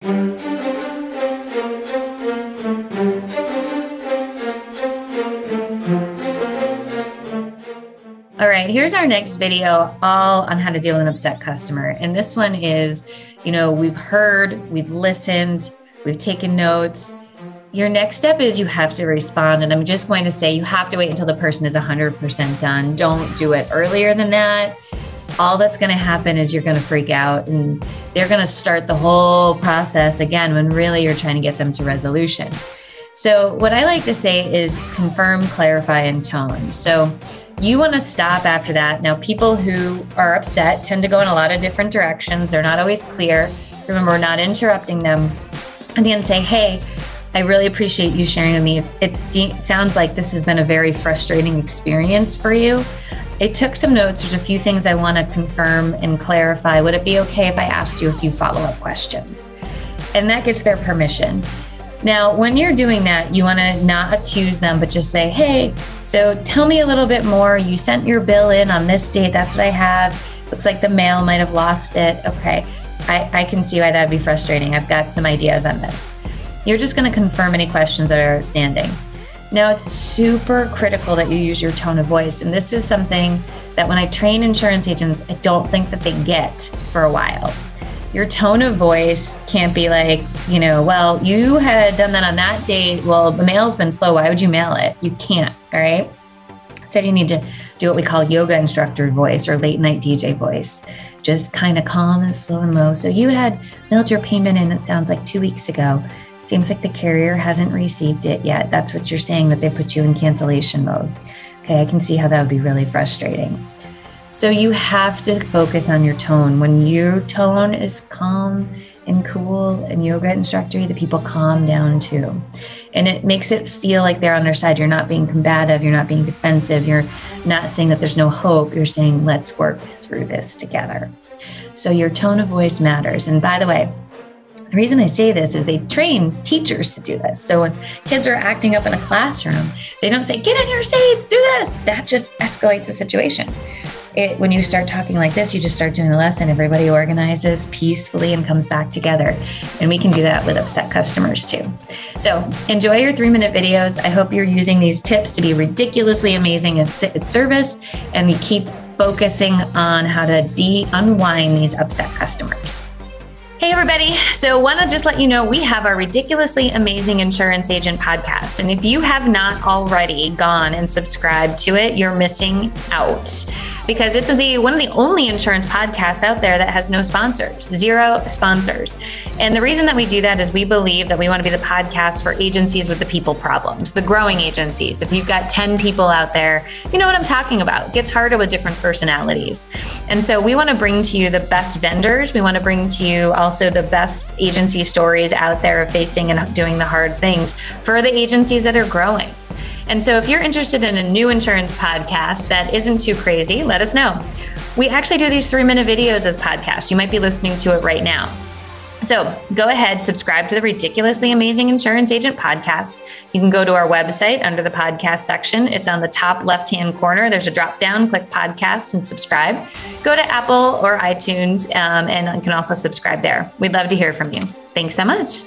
All right, here's our next video all on how to deal with an upset customer. And this one is, we've heard, we've listened, we've taken notes. Your next step is you have to respond. And I'm just going to say you have to wait until the person is 100% done. Don't do it earlier than that. All that's going to happen is you're going to freak out and they're going to start the whole process again when really you're trying to get them to resolution. So what I like to say is confirm, clarify, and tone. So you want to stop after that. Now, people who are upset tend to go in a lot of different directions. They're not always clear. Remember, we're not interrupting them. And then say, hey, I really appreciate you sharing with me. It sounds like this has been a very frustrating experience for you. I took some notes. There's a few things I want to confirm and clarify. Would it be okay if I asked you a few follow-up questions? And that gets their permission. Now, when you're doing that, you want to not accuse them, but just say, hey, so tell me a little bit more. You sent your bill in on this date. That's what I have. Looks like the mail might have lost it. Okay, I can see why that'd be frustrating. I've got some ideas on this. You're just going to confirm any questions that are outstanding. Now, it's super critical that you use your tone of voice. And this is something that when I train insurance agents, I don't think that they get for a while. Your tone of voice can't be like, well, you had done that on that date. Well, the mail's been slow. Why would you mail it? You can't, all right? Instead, you need to do what we call yoga instructor voice or late night DJ voice. Just kind of calm and slow and low. So you had mailed your payment in, it sounds like 2 weeks ago. It seems like the carrier hasn't received it yet. That's what you're saying, that they put you in cancellation mode. Okay, I can see how that would be really frustrating. So you have to focus on your tone. When your tone is calm and cool and yoga instructor, the people calm down too. And it makes it feel like they're on their side. You're not being combative. You're not being defensive. You're not saying that there's no hope. You're saying, let's work through this together. So your tone of voice matters. And by the way, the reason I say this is they train teachers to do this. So when kids are acting up in a classroom, they don't say, get in your seats, do this. That just escalates the situation. When you start talking like this, you just start doing a lesson. Everybody organizes peacefully and comes back together. And we can do that with upset customers too. So enjoy your 3-minute videos. I hope you're using these tips to be ridiculously amazing at service. And you keep focusing on how to unwind these upset customers. Hey everybody, so want to just let you know we have our Ridiculously Amazing Insurance Agent podcast. And if you have not already gone and subscribed to it, you're missing out. Because it's one of the only insurance podcasts out there that has no sponsors, 0 sponsors. And the reason that we do that is we believe that we want to be the podcast for agencies with the people problems, the growing agencies. If you've got 10 people out there, you know what I'm talking about. It gets harder with different personalities. And so we want to bring to you the best vendors. We want to bring to you also the best agency stories out there of facing and doing the hard things for the agencies that are growing. And so if you're interested in a new insurance podcast that isn't too crazy, let us know. We actually do these 3-minute videos as podcasts. You might be listening to it right now. So go ahead, subscribe to the Ridiculously Amazing Insurance Agent podcast. You can go to our website under the podcast section. It's on the top left-hand corner. There's a drop down, click podcast and subscribe. Go to Apple or iTunes and you can also subscribe there. We'd love to hear from you. Thanks so much.